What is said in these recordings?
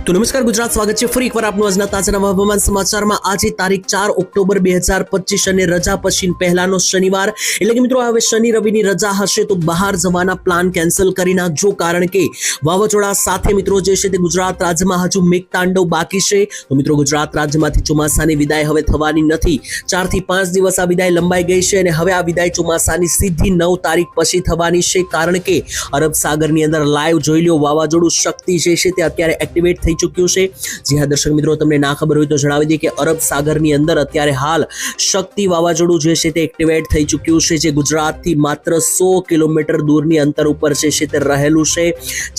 તો નમસ્કાર ગુજરાત, સ્વાગત છે ફરી એકવાર આપનું આજના તાજા હવામાન સમાચારમાં। આજે તારીખ 4 ઓક્ટોબર 2025 અને રજા પછી પહેલાનો શનિવાર, એટલે કે મિત્રો હવે શનિ રવિની રજા હશે તો બહાર જવાના પ્લાન કેન્સલ કરી નાખજો, કારણ કે વાવાઝોડા સાથે મિત્રો જે છે તે ગુજરાત રાજ્યમાં હજુ મેઘતાંડવ બાકી છે। તો મિત્રો ગુજરાત રાજ્યમાંથી ચોમાસાની વિદાય હવે થવાની નથી। 4 થી 5 દિવસ આ વિદાય લંબાઈ ગઈ છે અને હવે આ વિદાય ચોમાસાની સીધી 9 તારીખ પછી થવાની છે, કારણ કે અરબ સાગરની અંદર લાઈવ જોઈ લ્યો વાવાઝોડું શક્તિ જે છે તે અત્યારે એક્ટિવેટ થઈ ચૂક્યું છે। જી હા દર્શક મિત્રો, તમને ના ખબર હોય તો જણાવી દઈએ કે અરબ સાગરની અંદર અત્યારે હાલ શક્તિ વાવાઝોડું જે છે તે એક્ટિવેટ થઈ ચૂક્યું છે, જે ગુજરાતથી માત્ર 100 કિલોમીટર દૂરની અંતર ઉપર છે તે રહેલું છે,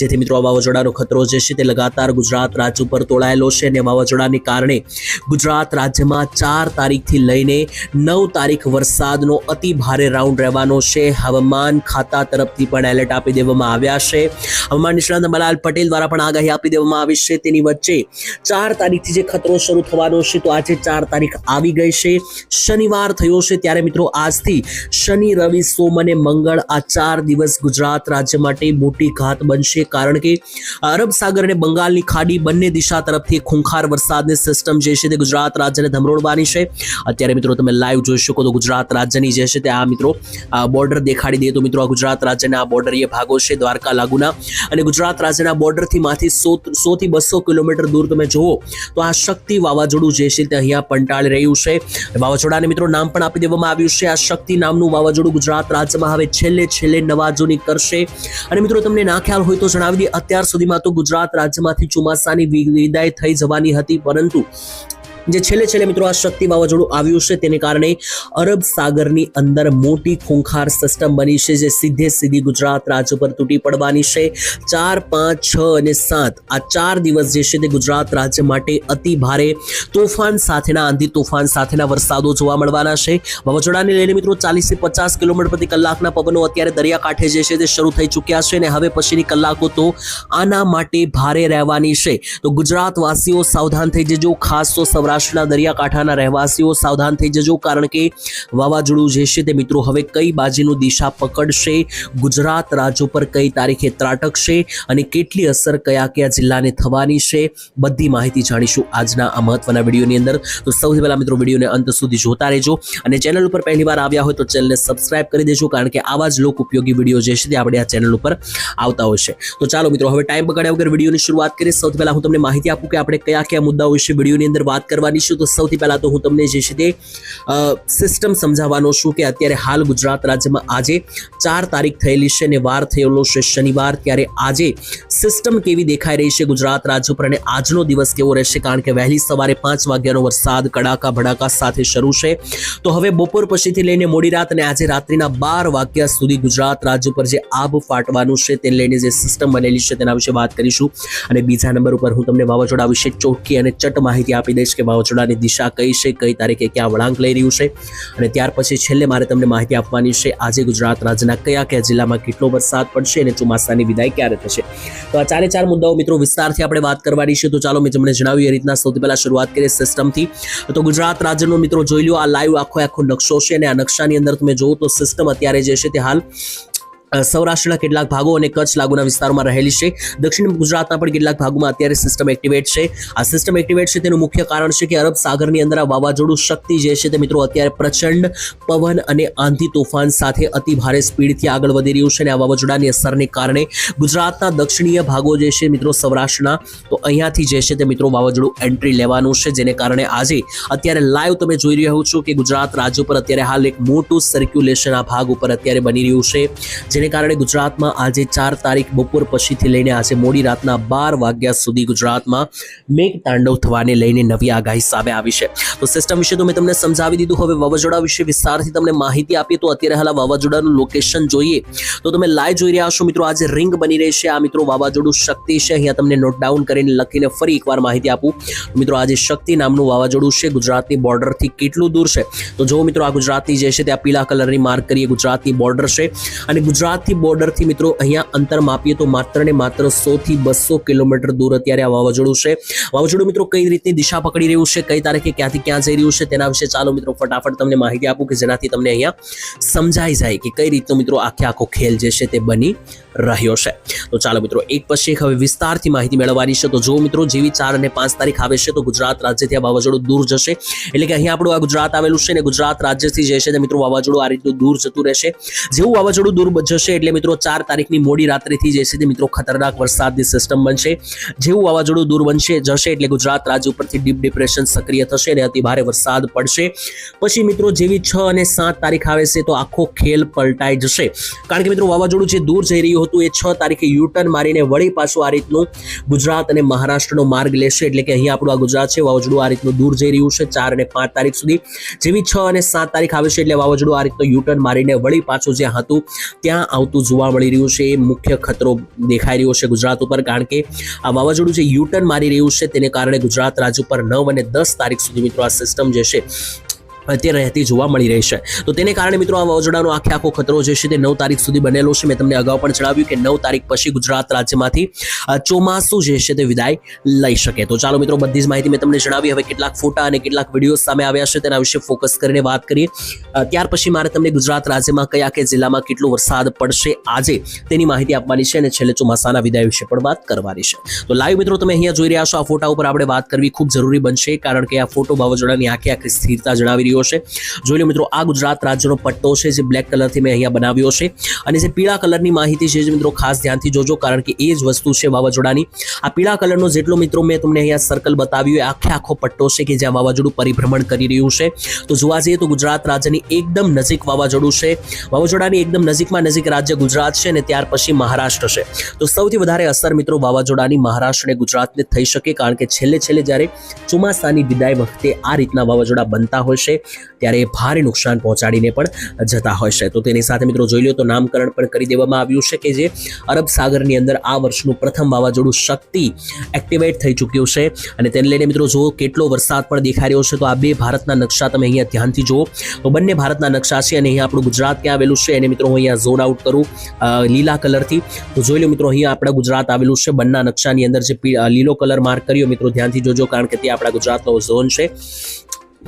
જેથી મિત્રો આ વાવાઝોડાનો ખતરો જે છે તે લગાતાર ગુજરાત રાજ્ય ઉપર તોળાયેલો છે અને વાવાઝોડાને કારણે ગુજરાત રાજ્યમાં 4 તારીખથી લઈને 9 તારીખ વરસાદનો અતિ ભારે રાઉન્ડ રહેવાનો છે। હવામાન ખાતા તરફથી પણ એલર્ટ આપી દેવામાં આવ્યા છે। હવામાન નિષ્ણાત અંબાલાલ પટેલ દ્વારા પણ આગાહી આપી દેવામાં આવી છે। તેની વચ્ચે 4 તારીખથી જે ખતરો શરૂ થવાનો છે, તો આજે 4 તારીખ આવી ગઈ છે, શનિવાર થયો છે, ત્યારે મિત્રો આજથી શનિ રવિ સોમ અને મંગળ આ 4 દિવસ ગુજરાત રાજ્ય માટે મોટી ઘાત બનશે, કારણ કે અરબ સાગર અને બંગાળની ખાડી બંને દિશા તરફથી ખૂંખાર વરસાદની સિસ્ટમ જે છે તે ગુજરાત રાજ્યને ધમરોળવાની છે। અત્યારે મિત્રો તમે લાઈવ જોઈ શકો તો ગુજરાત રાજ્યની જે છે તે આ મિત્રો બોર્ડર દેખાડી દઈએ તો મિત્રો આ ગુજરાત રાજ્યના આ બોર્ડરીય ભાગો છે દ્વારકા લાગુના, અને ગુજરાત રાજ્યના બોર્ડરથી માંથી 100 થી 200 કિલોમીટર દૂર તમે જુઓ તો આ શક્તિ વાવાઝોડું જે છે તે અહીંયા પંટાળી રહ્યું છે। વાવાઝોડાને મિત્રો નામ પણ આપી દેવામાં આવ્યું છે। આ શક્તિ નામનું વાવાઝોડું ગુજરાત રાજ્યમાં હવે છેલ્લે નવાજોની કરશે। અને મિત્રો તમને ના ખ્યાલ હોય તો જણાવી દઈએ, અત્યાર સુધીમાં તો ગુજરાત રાજ્યમાંથી ચોમાસાની વિદાય થઈ જવાની હતી, પરંતુ જે છેલ્લે મિત્રો આ શક્તિ વાવાઝોડું આવ્યું છે તેને કારણે અરબ સાગરની અંદર મોટી ખૂંખાર સિસ્ટમ બની છે, જે સીધી ગુજરાત રાજ્ય પર તૂટી પડવાની છે। 4, 5, 6 અને 7 આ 4 દિવસ જે છે તે ગુજરાત રાજ્ય માટે અતિ ભારે તોફાન સાથેના આંધી તોફાન સાથેના વરસાદો જોવા મળવાના છે। વાવાઝોડાને લઈને મિત્રો 40 થી 50 કિલોમીટર પ્રતિ કલાકના પવનો અત્યારે દરિયાકાંઠે જે છે તે શરૂ થઈ ચૂક્યા છે, અને હવે પછીની કલાકો તો આના માટે ભારે રહેવાની છે। તો ગુજરાતવાસીઓ સાવધાન થઈ જજો, ખાસ તો સૌરાષ્ટ્રના દરિયાકાંઠાના રહેવાસીઓ સાવધાન થઈ જજો, કારણ કે વાવાઝોડું જે છે તે મિત્રો હવે કઈ બાજુનું દિશા પકડશે, ગુજરાત રાજ્ય પર કઈ તારીખે ત્રાટકશે અને કેટલી અસર કયા જિલ્લાને થવાની છે, બધી માહિતી જાણીશું આજના આ મહત્વના વિડીયોની અંદર। તો સૌથી પહેલા મિત્રો વિડીયોને અંત સુધી જોતા રહેજો, અને ચેનલ ઉપર પહેલી વાર આવ્યા હોય તો ચેનલને સબસ્ક્રાઇબ કરી દેજો, કારણ કે આવા જ લોક ઉપયોગી વિડીયો જે છે તે આપણે આ ચેનલ ઉપર આવતા હોય છે। તો ચાલો મિત્રો હવે ટાઈમ બગાડ્યા વગર વિડીયોની શરૂઆત કરીએ। સૌથી પહેલા હું તમને માહિતી આપું કે આપણે કયા મુદ્દાઓ વિશે વિડીયોની અંદર વાત કરવાની છે। તો સૌથી પહેલા તો હું તમને જે છે તે સિસ્ટમ સમજાવવાનો છું કે અત્યારે હાલ ગુજરાત રાજ્યમાં આજે 4 તારીખ થયેલી છે અને વાર થયેલો છે શનિવાર, ત્યારે આજે સિસ્ટમ કેવી દેખાઈ રહી છે ગુજરાત રાજ્ય પર અને આજનો દિવસ કેવો રહેશે, કારણ કે વહેલી સવારે 5 વાગ્યાનો વરસાદ કડાકા ભડાકા સાથે શરૂ છે। તો હવે બપોર પછીથી લઈને મોડી રાત અને આજે રાત્રિના 12 વાગ્યા સુધી ગુજરાત રાજ્ય પર જે આબ ફાટવાનું છે તેને લઈને જે સિસ્ટમ બનેલી છે તેના વિશે વાત કરીશું। અને બીજા નંબર ઉપર હું તમને વાવાઝોડા વિશે ચોખ્ખી અને ચટ માહિતી આપી દઈશ કે વાવાઝોડાની દિશા કઈ છે, કઈ તારીખે ક્યાં વળાંક લઈ રહ્યું છે, અને ત્યાર પછી છેલ્લે મારે તમને માહિતી આપવાની છે આજે ગુજરાત રાજ્યના કયા જિલ્લામાં કેટલો વરસાદ પડશે અને ચોમાસાની વિદાય ક્યારે થશે। તો આ 4 મુદ્દાઓ મિત્રો વિસ્તારથી આપણે વાત કરવાની છે। તો ચાલો મેં તમને જણાવ્યું એ રીતના સૌથી પહેલા શરૂઆત કરીએ સિસ્ટમથી। તો ગુજરાત રાજ્યનો મિત્રો જોઈ લો આ લાઈવ આખો નકશો છે, અને આ નકશાની અંદર તમે જુઓ તો સિસ્ટમ અત્યારે જે છે તે હાલ સૌરાષ્ટ્રના કેટલાક ભાગો અને કચ્છ લાગુના વિસ્તારોમાં રહેલી છે। દક્ષિણ ગુજરાતના પણ કેટલાક ભાગોમાં અત્યારે સિસ્ટમ એક્ટિવેટ છે। આ સિસ્ટમ એક્ટિવેટ છે તેનું મુખ્ય કારણ છે કે અરબ સાગરની અંદર આ વાવાઝોડું શક્તિ જે છે તે મિત્રો અત્યારે પ્રચંડ પવન અને આંધી તોફાન સાથે અતિ ભારે સ્પીડથી આગળ વધી રહ્યું છે, અને આ વાવાઝોડાની અસરને કારણે ગુજરાતના દક્ષિણીય ભાગો જે છે મિત્રો સૌરાષ્ટ્રના, તો અહીંયાથી જે છે તે મિત્રો વાવાઝોડું એન્ટ્રી લેવાનું છે, જેને કારણે આજે અત્યારે લાઈવ તમે જોઈ રહ્યા છો કે ગુજરાત રાજ્ય પર અત્યારે હાલ એક મોટું સર્ક્યુલેશન આ ભાગ ઉપર અત્યારે બની રહ્યું છે, જેને કારણે ગુજરાતમાં આજે 4 તારીખ બપોર પછીથી લઈને આજે મોડી રાતના 12 વાગ્યા સુધી ગુજરાતમાં મેઘતાંડવ થવાને લઈને નવી આગાહી સામે આવી છે। તો સિસ્ટમ વિશે તો મેં તમને સમજાવી દીધું, હવે વાવાઝોડા વિશે વિસ્તારથી તમને માહિતી આપીએ તો અત્યારે હાલ વાવાઝોડાનું લોકેશન જોઈએ તો તમે લાઈવ જોઈ રહ્યા છો મિત્રો, આજે રિંગ બની રહી છે, આ મિત્રો વાવાઝોડું શક્તિ છે। અહીંયા તમને નોટ ડાઉન કરીને લખીને ફરી એકવાર માહિતી આપું મિત્રો, આજે શક્તિ નામનું વાવાઝોડું છે, ગુજરાતની બોર્ડરથી કેટલું દૂર છે તો જો મિત્રો આ ગુજરાતની જે છે તે આ પીળા કલરની માર્ક કરીએ ગુજરાતની બોર્ડર છે, અને ગુજરાત ગુજરાતથી બોર્ડરથી મિત્રો અહીંયા અંતર માપીએ તો માત્ર ને માત્ર 100 થી 200 કિલોમીટર દૂર અત્યારે આ વાવાઝોડું છે. વાવાઝોડું મિત્રો કઈ રીતની દિશા પકડી રહ્યું છે, કઈ તારીખે ક્યાંથી ક્યાં જઈ રહ્યું છે તેના વિશે ચાલો મિત્રો ફટાફટ તમને માહિતી આપું કે જેનાથી તમને અહીંયા સમજાઈ જાય કે કઈ રીતનો મિત્રો આખો ખેલ જે છે તે બની રહ્યો છે. તો ચાલો મિત્રો એક પછી એક હવે વિસ્તારથી માહિતી મેળવવાની છે. તો જો મિત્રો જેવી 4 અને 5 તારીખ આવે છે તો ગુજરાત રાજ્યથી આ વાવાઝોડું દૂર જશે. એટલે કે અહીંયા આપણું આ ગુજરાત આવેલું છે ને ગુજરાત રાજ્યથી જે છે તે મિત્રો વાવાઝોડું આ રીતનું દૂર જતું રહેશે. જેવું વાવાઝોડું દૂર જશે એટલે મિત્રો 4 તારીખની મોડી રાત્રિથી જે છે તે મિત્રો ખતરનાક વરસાદની સિસ્ટમ બનશે. જેવું વાવાઝોડું દૂર જશે એટલે ગુજરાત રાજ્ય ઉપરથી ડીપ ડિપ્રેશન સક્રિય થશે અને અતિ ભારે વરસાદ પડશે. પછી મિત્રો જેવી 6 અને 7 તારીખ આવે છે તો આખો ખેલ પલટાઈ જશે. કારણ કે મિત્રો વાવાઝોડું જે દૂર જઈ રહ્યું હતું એ 6 તારીખે યુટર્ન મારીને વળી પાછું આ રીતનું ગુજરાત અને મહારાષ્ટ્રનો માર્ગ લેશે. એટલે કે અહીંયા આપણું આ ગુજરાત છે વાવાઝોડું આ રીતનું દૂર જઈ રહ્યું છે 4 અને 5 તારીખ સુધી. જેવી 6 અને 7 તારીખ આવે છે એટલે વાવાઝોડું આ રીતનું યુટર્ન મારીને વળી પાછું જ્યાં હતું ત્યાં આવતું જોવા મળી રહ્યું છે. એ મુખ્ય ખતરો દેખાઈ રહ્યો છે ગુજરાત ઉપર. કારણ કે આ વાવાઝોડું જે યુટર્ન મારી રહ્યું છે તેને કારણે ગુજરાત રાજ્ય ઉપર 9 અને 10 તારીખ સુધી મિત્રો આ સિસ્ટમ જે છે અત્યારે રહેતી જોવા મળી રહી છે. તો તેને કારણે મિત્રો આ વાવાઝોડાનો આખો ખતરો જે છે તે 9 તારીખ સુધી બનેલો છે. મેં તમને અગાઉ પણ જણાવ્યું કે 9 તારીખ પછી ગુજરાત રાજ્યમાંથી ચોમાસું જે છે તે વિદાય લઈ શકે. તો ચાલો મિત્રો બધી જ માહિતી મેં તમને જણાવી. હવે કેટલાક ફોટા અને કેટલાક વિડીયો સામે આવ્યા છે તેના વિશે ફોકસ કરીને વાત કરીએ. ત્યાર પછી મારે તમને ગુજરાત રાજ્યમાં કયા જિલ્લામાં કેટલો વરસાદ પડશે આજે તેની માહિતી આપવાની છે અને છેલ્લે ચોમાસાના વિદાય વિશે પણ વાત કરવાની છે. તો લાઈવ મિત્રો તમે અહીંયા જોઈ રહ્યા છો આ ફોટા ઉપર આપણે વાત કરવી ખૂબ જરૂરી બનશે. કારણ કે આ ફોટો વાવાઝોડાની આખી સ્થિરતા જણાવી રહ્યો છે. જોઈ લો મિત્રો આ ગુજરાત રાજ્યનો પટ્ટો છે જે બ્લેક કલરથી મેં અહીંયા બનાવ્યો છે અને જે પીળા કલરની માહિતી છે મિત્રો ખાસ ધ્યાનથી જોજો. કારણ કે એ જ વસ્તુ છે વાવાઝોડાની. આ પીળા કલરનો જેટલો મિત્રો મેં તમને અહીંયા સર્કલ બતાવ્યું એ આખો પટ્ટો છે કે જ્યાં વાવાઝોડું પરિભ્રમણ કરી રહ્યું છે. તો જોવા જઈએ તો ગુજરાત રાજ્યની એકદમ નજીક વાવાઝોડું છે. વાવાઝોડાની એકદમ નજીકમાં નજીક રાજ્ય ગુજરાત છે અને ત્યાર પછી મહારાષ્ટ્ર છે. તો સૌથી વધારે અસર મિત્રો વાવાઝોડાની મહારાષ્ટ્ર અને ગુજરાતને થઈ શકે. કારણ કે છેલ્લે જ્યારે ચોમાસાની વિદાય વખતે આ રીતના વાવાઝોડા બનતા હોય છે ત્યારે ભારે નુકસાન પહોંચાડીને પણ જતા હોય છે. તો તેની સાથે મિત્રો જોઈ લો તો નામકરણ પણ કરી દેવામાં આવ્યું છે કે જે અરબ સાગરની અંદર આ વર્ષનું પ્રથમ વાવાઝોડું શક્તિ એક્ટિવેટ થઈ ચૂક્યું છે. અને તેને લઈને મિત્રો જો કેટલો વરસાદ પણ દેખાઈ રહ્યો છે તો આ બે ભારતના નકશા તમે અહીંયા ધ્યાનથી જુઓ તો બંને ભારતના નકશા છે અને અહીંયા આપણું ગુજરાત ક્યાં આવેલું છે એને મિત્રો હું અહીંયા ઝોન આઉટ કરું લીલા કલરથી. તો જોઈ લો મિત્રો અહીંયા આપણા ગુજરાત આવેલું છે. બંને નકશાની અંદર જે લીલો કલર માર્ક કર્યો મિત્રો ધ્યાનથી જોજો કારણ કે તે આપણા ગુજરાતનો ઝોન છે.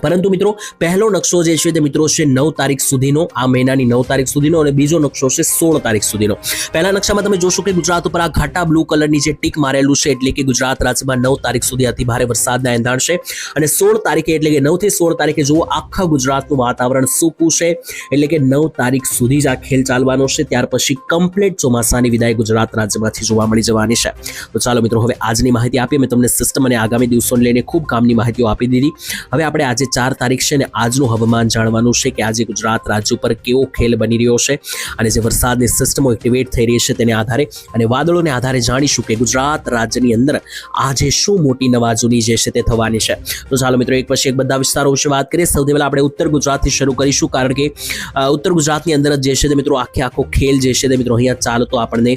પરંતુ મિત્રો પહેલો નકશો જે છે તે મિત્રો છે 9 તારીખ સુધીનો, આ મહિનાની 9 તારીખ સુધીનો અને બીજો નકશો છે 16 તારીખ સુધીનો. પહેલા નકશામાં તમે જોશો કે ગુજરાત ઉપર આ ઘાટા બ્લુ કલરની જે ટીક મારેલું છે એટલે કે ગુજરાત રાજ્યમાં 9 તારીખ સુધી અતિ ભારે વરસાદના એંધાણ છે. અને 16 તારીખે એટલે કે 9 થી 16 તારીખે જુઓ આખા ગુજરાતનું વાતાવરણ સૂકું છે. એટલે કે 9 તારીખ સુધી જ આ ખેલ ચાલવાનો છે. ત્યાર પછી કમ્પ્લીટ ચોમાસાની વિદાય ગુજરાત રાજ્યમાંથી જોવા મળી જવાની છે. તો ચાલો મિત્રો હવે આજની માહિતી આપીએ. મેં તમને સિસ્ટમ અને આગામી દિવસોને લઈને ખૂબ કામની માહિતીઓ આપી દીધી. હવે આપણે આજે 4 તારીખ છે ને આજનું હવામાન જાણવાનું છે કે આજે ગુજરાત રાજ્ય ઉપર કેવો ખેલ બની રહ્યો છે અને જે વરસાદની સિસ્ટમો એક્ટિવેટ થઈ રહી છે તેને આધારે અને વાદળોને આધારે જાણીશું કે ગુજરાત રાજ્યની અંદર આજે શું મોટી નવાજૂની જે છે તે થવાની છે. તો ચાલો મિત્રો એક પછી એક બધા વિસ્તારો વિશે વાત કરીએ. સૌથી પહેલા આપણે ઉત્તર ગુજરાતથી શરૂ કરીશું કારણ કે ઉત્તર ગુજરાતની અંદર જ જે છે તે મિત્રો આખો ખેલ જે છે તે મિત્રો અહીંયા ચાલતો આપણને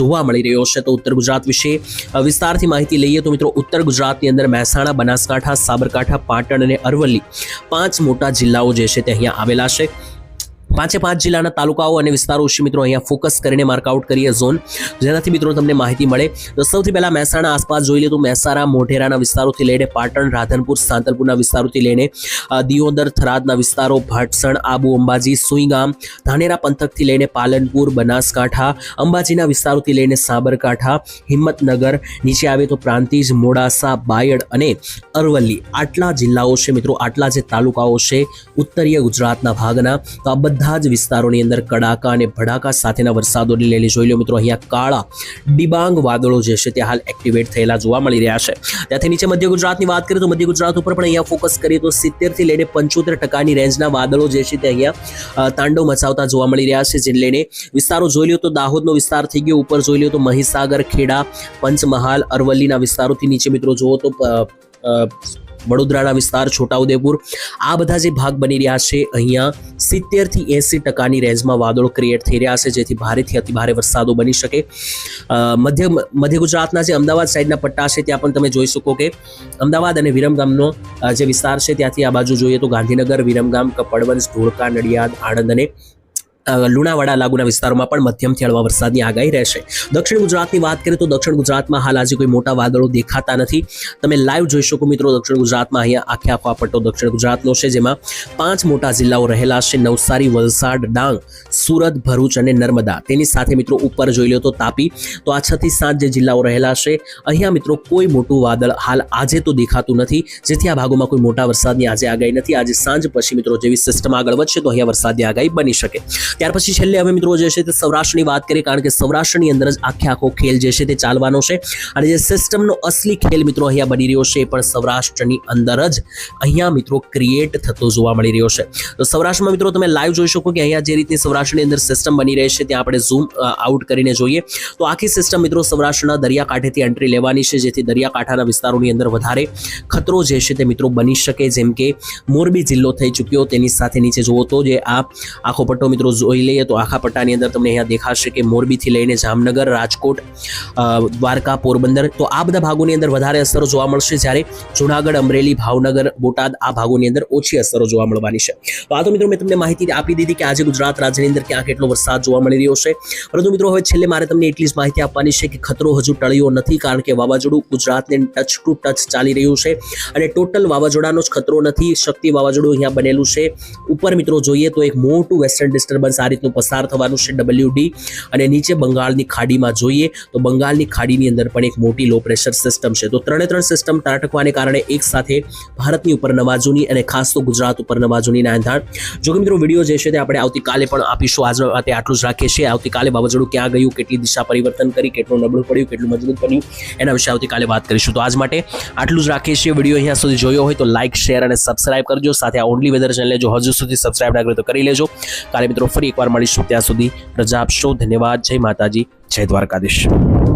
જોવા મળી રહ્યો છે. તો ઉત્તર ગુજરાત વિશે વિસ્તારથી માહિતી લઈએ તો મિત્રો ઉત્તર ગુજરાતની અંદર મહેસાણા, બનાસકાંઠા, સાબરકાંઠા, પાટણ અને અરવલ્લી 5 મોટા જિલ્લાઓ જે છે તે અહીંયા આવેલા છે. 5 જિલ્લાના તાલુકાઓ અને વિસ્તારો વિશે મિત્રો અહીંયા ફોકસ કરીને માર્કઆઉટ કરીએ ઝોન જેનાથી મિત્રો તમને માહિતી મળે. તો સૌથી પહેલા મહેસાણા આસપાસ જોઈ લે તો મહેસાણા, મોઢેરાના વિસ્તારોથી લઈને પાટણ, રાધનપુર, સાંતલપુરના વિસ્તારોથી લઈને દિયોદર, થરાદના વિસ્તારો, ભાટસણ, આબુ, અંબાજી, સુઈગામ, ધાનેરા પંથકથી લઈને પાલનપુર, બનાસકાંઠા, અંબાજીના વિસ્તારોથી લઈને સાબરકાંઠા, હિંમતનગર, નીચે આવે તો પ્રાંતિજ, મોડાસા, બાયડ અને અરવલ્લી આટલા જિલ્લાઓ છે મિત્રો. આટલા જે તાલુકાઓ છે ઉત્તરીય ગુજરાતના ભાગના. તો આ બધા જ વિસ્તારોની અંદર કડાકા અને ભડાકા સાથેના વરસાદોને લઈને જોઈ લો મિત્રો અહીંયા કાળા ડિબાંગ વાદળો જે છે તે હાલ એક્ટિવેટ થયેલા જોવા મળી રહ્યા છે. ત્યાંથી નીચે મધ્ય ગુજરાતની વાત કરીએ તો મધ્ય ગુજરાત ઉપર પણ અહીંયા ફોકસ કરીએ તો 70 થી લઈને 75% રેન્જના વાદળો જે છે તે અહીંયા તાંડવ મચાવતા જોવા મળી રહ્યા છે. જેને લઈને વિસ્તારો જોઈ લો તો દાહોદનો વિસ્તાર થઈ ગયો, ઉપર જોઈ લો તો મહીસાગર, ખેડા, પંચમહાલ, અરવલ્લીના વિસ્તારોથી નીચે મિત્રો જુઓ તો વડોદરાના વિસ્તાર, છોટાઉદેપુર, આ બધા જે ભાગ બની રહ્યા છે અહીંયા 70 થી 80% રેન્જમાં વાદળો ક્રિએટ થઈ રહ્યા છે જેથી ભારેથી અતિ ભારે વરસાદો બની શકે. મધ્ય ગુજરાતના જે અમદાવાદ સાઈડના પટ્ટા છે ત્યાં પણ તમે જોઈ શકો કે અમદાવાદ અને વિરમગામનો જે વિસ્તાર છે ત્યાંથી આ બાજુ જોઈએ તો ગાંધીનગર, વિરમગામ, કપડવંજ, ધોળકા, નડિયાદ, આણંદ અને લુણાવાડા લાગુના વિસ્તારોમાં પણ મધ્યમથી હળવા વરસાદની આગાહી રહેશે. દક્ષિણ ગુજરાતની વાત કરીએ તો દક્ષિણ ગુજરાતમાં હાલ આજે કોઈ મોટા વાદળો દેખાતા નથી. તમે લાઈવ જોઈ શકો મિત્રો દક્ષિણ ગુજરાતમાં અહીંયા આખો આ પટ્ટો દક્ષિણ ગુજરાતનો છે, જેમાં 5 મોટા જિલ્લાઓ રહેલા છે: નવસારી, વલસાડ, ડાંગ, સુરત, ભરૂચ અને નર્મદા. તેની સાથે મિત્રો ઉપર જોઈ લો તો તાપી. તો આ 6 થી 7 જે જિલ્લાઓ રહેલા છે, અહીંયા મિત્રો કોઈ મોટું વાદળ હાલ આજે તો દેખાતું નથી, જેથી આ ભાગોમાં કોઈ મોટા વરસાદની આજે આગાહી નથી. આજે સાંજ પછી મિત્રો જેવી સિસ્ટમ આગળ વધશે તો અહીંયા વરસાદની આગાહી બની શકે. ત્યાર પછી છેલ્લે હવે મિત્રો જે છે તે સૌરાષ્ટ્રની વાત કરીએ, કારણ કે સૌરાષ્ટ્રની અંદર જ આખો ખેલ જે છે તે ચાલવાનો છે, અને જે સિસ્ટમનો અસલી ખેલ મિત્રો અહીંયા બની રહ્યો છે એ પણ સૌરાષ્ટ્રની અંદર જ અહીંયા મિત્રો ક્રિએટ થતો જોવા મળી રહ્યો છે. તો સૌરાષ્ટ્રમાં મિત્રો તમે લાઈવ જોઈ શકો કે અહીંયા જે રીતની સૌરાષ્ટ્રની અંદર સિસ્ટમ બની રહી છે ત્યાં આપણે ઝૂમ આઉટ કરીને જોઈએ તો આખી સિસ્ટમ મિત્રો સૌરાષ્ટ્રના દરિયાકાંઠેથી એન્ટ્રી લેવાની છે, જેથી દરિયાકાંઠાના વિસ્તારોની અંદર વધારે ખતરો જે છે તે મિત્રો બની શકે. જેમ કે મોરબી જિલ્લો થઈ ચૂક્યો, તેની સાથે નીચે જુઓ તો જે આ આખો પટ્ટો મિત્રો જોઈ લઈએ તો આખા પટ્ટાની અંદર તમને અહીંયા દેખાશે કે મોરબીથી લઈને જામનગર, રાજકોટ, દ્વારકા, પોરબંદર, તો આ બધા ભાગોની અંદર વધારે અસરો જોવા મળશે, જ્યારે જૂનાગઢ, અમરેલી, ભાવનગર, બોટાદ આ ભાગોની અંદર ઓછી અસરો જોવા મળવાની છે. તો આ તો મિત્રો મેં તમને માહિતી આપી દીધી કે આજે ગુજરાત રાજ્યની અંદર ક્યાં કેટલો વરસાદ જોવા મળી રહ્યો છે. પરંતુ મિત્રો હવે છેલ્લે મારે તમને એટલી જ માહિતી આપવાની છે કે ખતરો હજુ ટળ્યો નથી, કારણ કે વાવાઝોડું ગુજરાતને ટચ ટુ ટચ ચાલી રહ્યું છે, અને ટોટલ વાવાઝોડાનો જ ખતરો નથી. શક્તિ વાવાઝોડું અહીંયા બનેલું છે. ઉપર મિત્રો જોઈએ તો એક મોટું વેસ્ટર્ન ડિસ્ટર્બન્સ આ રીતનું પસાર થવાનું છે, WD, અને નીચે બંગાળની ખાડીમાં જોઈએ તો બંગાળની ખાડીની અંદર પણ એક મોટી લો પ્રેશર સિસ્ટમ છે. તો 3 સિસ્ટમ ત્રાટકવાને કારણે એક સાથે ભારતની ઉપર નવાજોની અને ખાસ તો ગુજરાત ઉપર નવાજોની એંધાણ. જો કે મિત્રો વિડીયો જે છે તે આપણે આવતીકાલે પણ આપીશું. આજ માટે આટલું જ રાખીએ છીએ. આવતીકાલે વાવાઝોડું ક્યાં ગયું, કેટલી દિશા પરિવર્તન કરી, કેટલું નબળું પડ્યું, કેટલું મજબૂત બન્યું, એના વિશે આવતીકાલે વાત કરીશું. તો આજ માટે આટલું જ રાખીએ છીએ. વિડીયો અહીંયા સુધી જોયો હોય તો લાઇક, શેર અને સબસ્ક્રાઇબ કરજો. સાથે આ ઓનલી વેધર ચેનલ જો હજુ સુધી સબસ્ક્રાઇબ ના કર્યું તો કરી લેજો. કાલે મિત્રો ફરી એકવાર મળીશું. ત્યાં સુધી રજા આપશો. ધન્યવાદ. જય માતાજી, જય દ્વારકાધીશ.